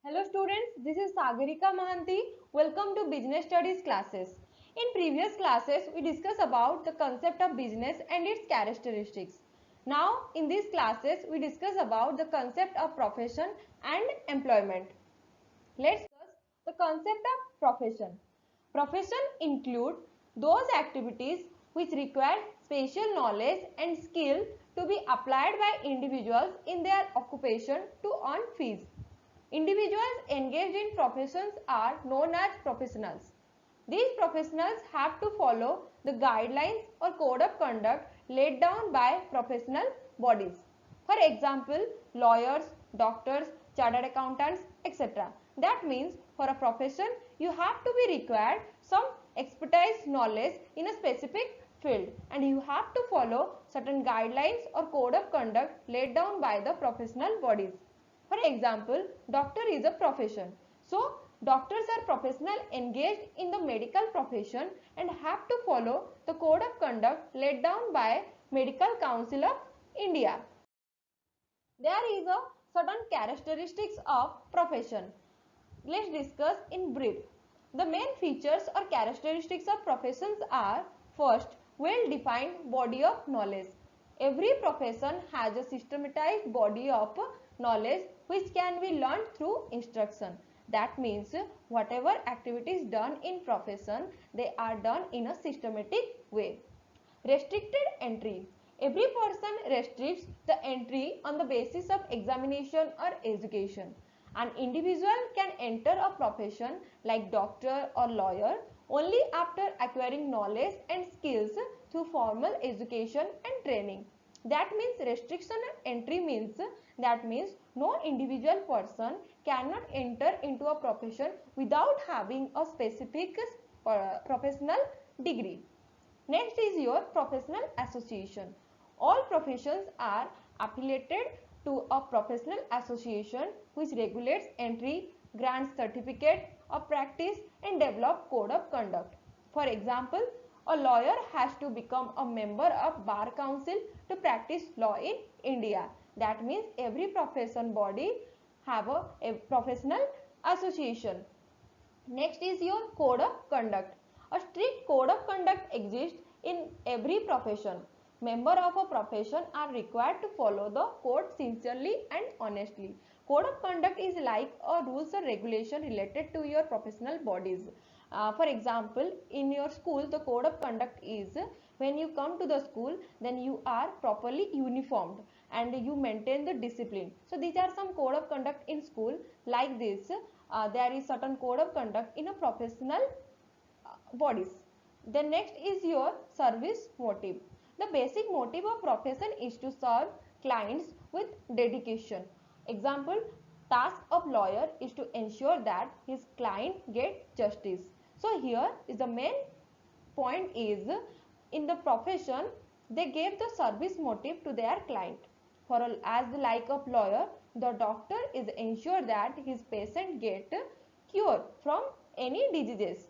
Hello students, this is Sagarika Mahanti. Welcome to Business Studies classes. In previous classes, we discussed about the concept of business and its characteristics. Now, in these classes, we discuss about the concept of profession and employment. Let's discuss the concept of profession. Profession include those activities which require special knowledge and skill to be applied by individuals in their occupation to earn fees. Individuals engaged in professions are known as professionals. These professionals have to follow the guidelines or code of conduct laid down by professional bodies. For example, lawyers, doctors, chartered accountants, etc. That means for a profession, you have to be required some expertise knowledge in a specific field and you have to follow certain guidelines or code of conduct laid down by the professional bodies. For example, doctor is a profession. So, doctors are professionals engaged in the medical profession and have to follow the code of conduct laid down by Medical Council of India. There is a certain characteristics of profession. Let's discuss in brief. The main features or characteristics of professions are: first, well-defined body of knowledge. Every profession has a systematized body of knowledge which can be learned through instruction. That means whatever activities done in profession, they are done in a systematic way. Restricted entry. Every person restricts the entry on the basis of examination or education. An individual can enter a profession like doctor or lawyer only after acquiring knowledge and skills through formal education and training. That means restriction on entry means no individual person cannot enter into a profession without having a specific professional degree. Next is your professional association. All professions are affiliated to a professional association which regulates entry, grants certificate of practice and develop code of conduct. For example, a lawyer has to become a member of Bar Council to practice law in India. That means every profession body have a professional association. Next is your code of conduct. A strict code of conduct exists in every profession. Members of a profession are required to follow the code sincerely and honestly. Code of conduct is like a rules or regulation related to your professional bodies. For example, in your school, the code of conduct is when you come to the school, then you are properly uniformed and you maintain the discipline. So these are some code of conduct in school. Like this, there is certain code of conduct in a professional bodies. The next is your service motive. The basic motive of profession is to serve clients with dedication. Example, task of lawyer is to ensure that his client get justice. So here is the main point is in the profession they gave the service motive to their client. For as the like of lawyer, the doctor is ensure that his patient get cure from any diseases.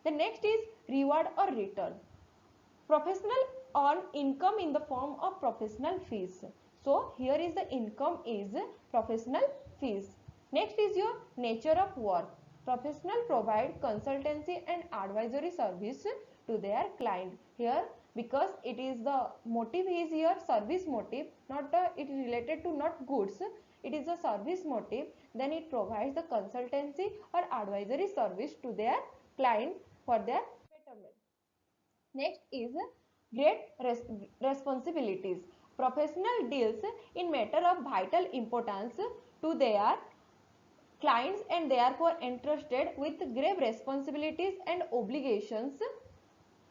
The next is reward or return. Professional earn income in the form of professional fees. So here is the income is professional fees. Next is your nature of work. Professional provide consultancy and advisory service to their client. Here because it is the motive is here service motive, not it is related to not goods. It is a service motive, then it provides the consultancy or advisory service to their client for their betterment. Next is great responsibilities. Professional deals in matter of vital importance to their clients and therefore entrusted with grave responsibilities and obligations.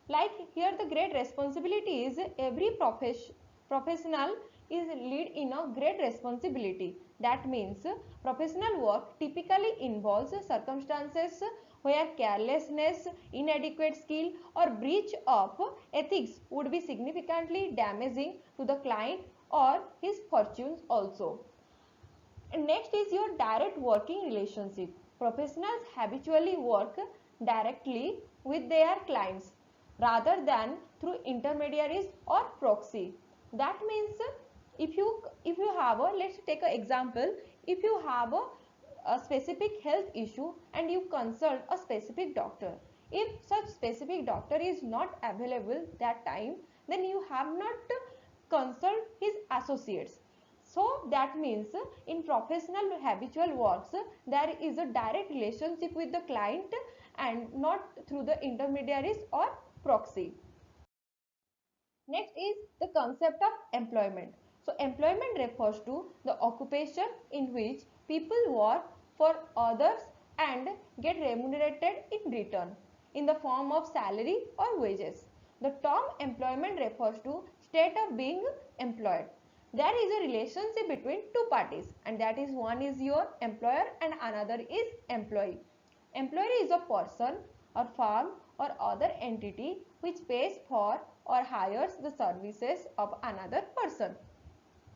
Like here the great responsibility is every professional is lead in a great responsibility. That means professional work typically involves circumstances where carelessness, inadequate skill or breach of ethics would be significantly damaging to the client or his fortunes also. And next is your direct working relationship. Professionals habitually work directly with their clients rather than through intermediaries or proxy. That means if you have a, let's take an example, if you have a a specific health issue and you consult a specific doctor. If such specific doctor is not available that time, then you have not consult his associates. So that means in professional habitual works, there is a direct relationship with the client and not through the intermediaries or proxy. Next is the concept of employment. So employment refers to the occupation in which people work for others and get remunerated in return in the form of salary or wages. The term employment refers to state of being employed. There is a relationship between two parties, and that is, one is your employer and another is employee. Employer is a person or firm or other entity which pays for or hires the services of another person,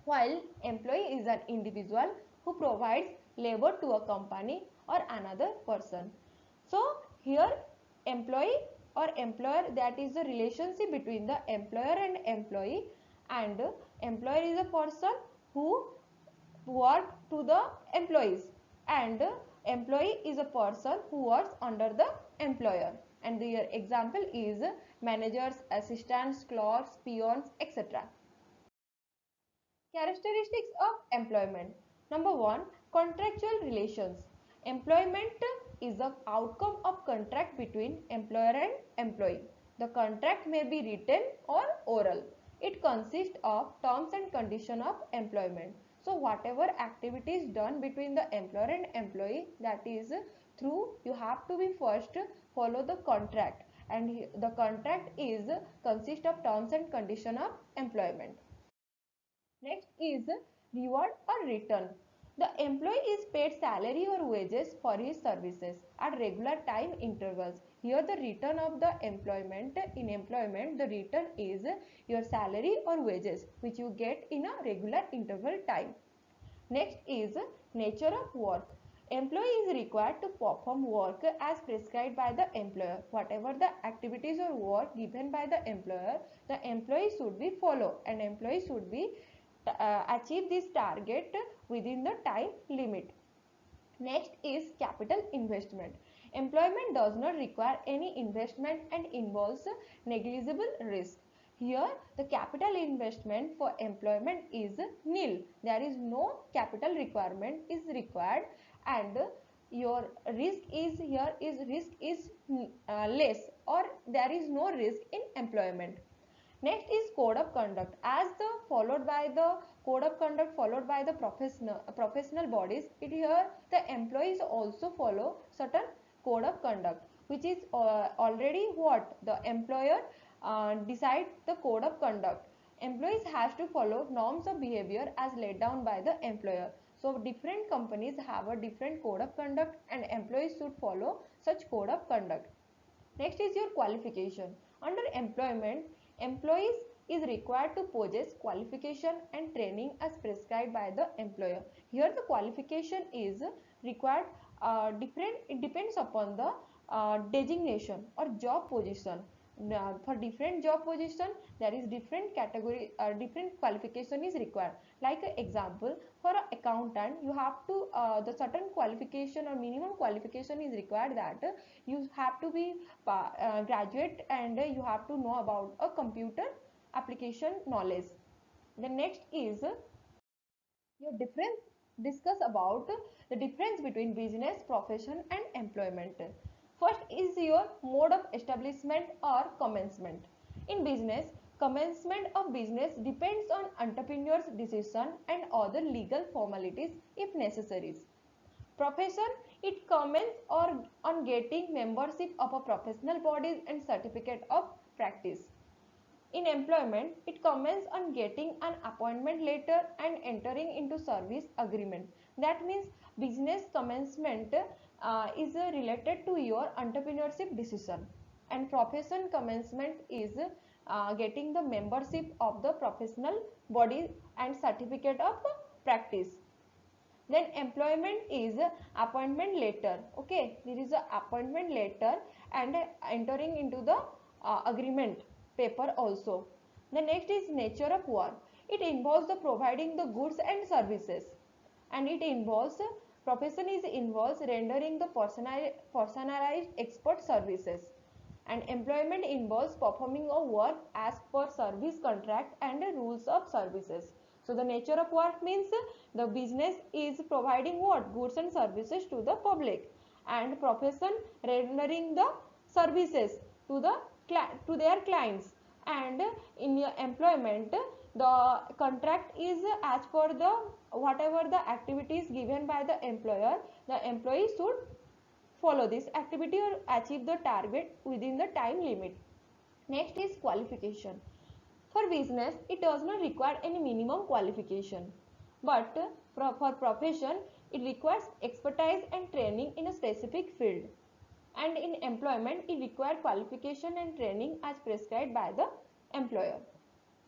while employee is an individual who provides labor to a company or another person. So here employee or employer, that is the relationship between the employer and employee, and employer is a person who work to the employees, and employee is a person who works under the employer, and their example is managers, assistants, clerks, peons, etc. Characteristics of employment. Number 1, contractual relations. Employment is the outcome of contract between employer and employee. The contract may be written or oral. It consists of terms and conditions of employment. So whatever activities done between the employer and employee, that is through, you have to be first follow the contract, and the contract is consist of terms and condition of employment. Next is reward or return. The employee is paid salary or wages for his services at regular time intervals. Here the return of the employment, in employment the return is your salary or wages which you get in a regular interval time. Next is nature of work. Employee is required to perform work as prescribed by the employer. Whatever the activities or work given by the employee should be follow, and employee should be achieve this target within the time limit. Next is capital investment. Employment does not require any investment and involves negligible risk. Here the capital investment for employment is nil. There is no capital requirement is required, and your risk is less, or there is no risk in employment. Next is code of conduct. As the followed by the code of conduct followed by the professional bodies, here the employees also follow certain code of conduct, which is already what the employer decide the code of conduct. Employees has to follow norms of behavior as laid down by the employer. So different companies have a different code of conduct, and employees should follow such code of conduct. Next is your qualification. Under employment, employees is required to possess qualification and training as prescribed by the employer. Here the qualification is required it depends upon the designation or job position. Now, for different job position, there is different category, different qualification is required. Like example, for an accountant, you have to the certain qualification or minimum qualification is required, that you have to be graduate, and you have to know about a computer application knowledge. The next is your difference. Discuss about the difference between business, profession and employment. First is your mode of establishment or commencement. In business, commencement of business depends on entrepreneur's decision and other legal formalities if necessary. Profession, it commences or on getting membership of a professional bodies and certificate of practice. In employment, it commences on getting an appointment letter and entering into service agreement. That means business commencement is related to your entrepreneurship decision, and profession commencement is getting the membership of the professional body and certificate of practice. Then employment is appointment letter. Okay, there is a appointment letter and entering into the agreement paper also. The next is nature of work. It involves the providing the goods and services, and it involves Profession is involves rendering the personalized expert services, and employment involves performing a work as per service contract and rules of services. So the nature of work means the business is providing what goods and services to the public, and profession rendering the services to their clients. And in your employment, the contract is as per the whatever the activities given by the employer, the employee should follow this activity or achieve the target within the time limit. Next is qualification. For business, it does not require any minimum qualification, but for profession, it requires expertise and training in a specific field. And in employment, it requires qualification and training as prescribed by the employer.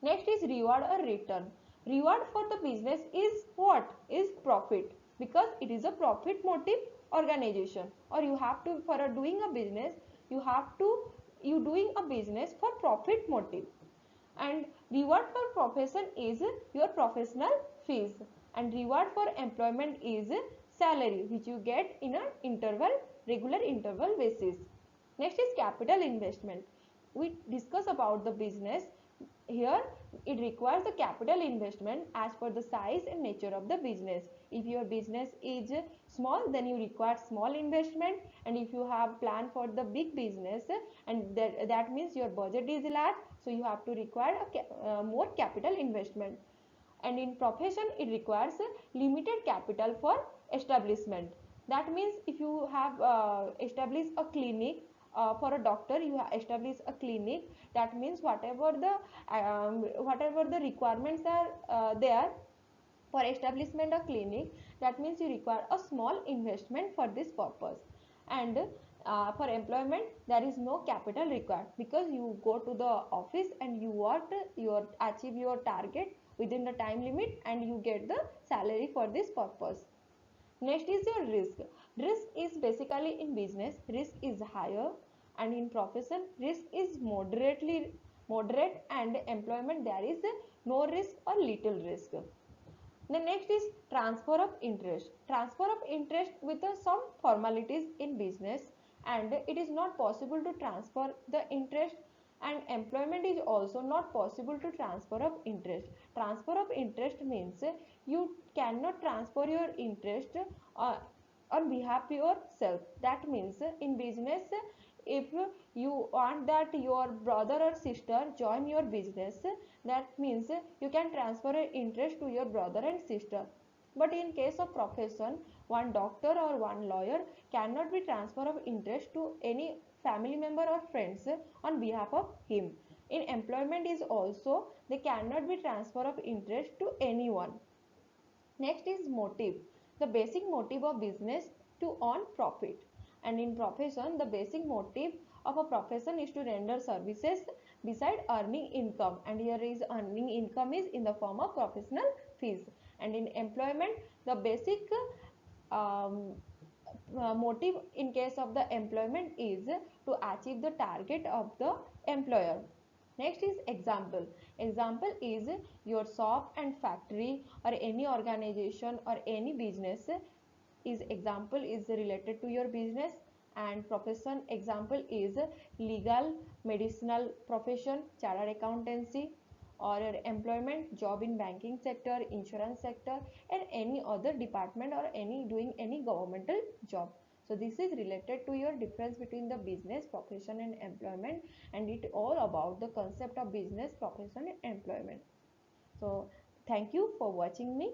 Next is reward or return. Reward for the business is what? Is profit, because it is a profit motive organization, or you have to, for doing a business, you doing a business for profit motive. And reward for profession is your professional fees, and reward for employment is salary, which you get in a regular interval basis. Next is capital investment. We discuss about the business. Here it requires the capital investment as per the size and nature of the business. If your business is small, then you require small investment, and if you have plan for the big business, and that means your budget is large, so you have to require more capital investment. And in profession, it requires limited capital for establishment. That means if you have established a clinic, for a doctor, you have established a clinic, that means whatever the requirements are there for establishment of clinic, that means you require a small investment for this purpose. And for employment, there is no capital required, because you go to the office and you work, you achieve your target within the time limit, and you get the salary for this purpose. Next is your risk. Risk is basically, in business, risk is higher, and in profession, risk is moderate, and employment, there is no risk or little risk. The next is transfer of interest. Transfer of interest with some formalities in business, and it is not possible to transfer the interest, and employment is also not possible to transfer of interest. Transfer of interest means you cannot transfer your interest on behalf of yourself. That means in business, if you want that your brother or sister join your business, that means you can transfer interest to your brother and sister. But in case of profession, one doctor or one lawyer cannot be transfer of interest to any family member or friends on behalf of him. In employment is also, they cannot be transfer of interest to anyone. Next is motive. The basic motive of business to earn profit. And in profession, the basic motive of a profession is to render services beside earning income. And here is earning income is in the form of professional fees. And in employment, the basic motive in case of the employment is to achieve the target of the employer. Next is example. Example is your shop and factory, or any organization or any business is example is related to your business. And profession example is legal, medicinal profession, chartered accountancy, or employment, job in banking sector, insurance sector, and any other department, or doing any governmental job. So this is related to your difference between the business, profession and employment, and it all about the concept of business, profession and employment. So thank you for watching me.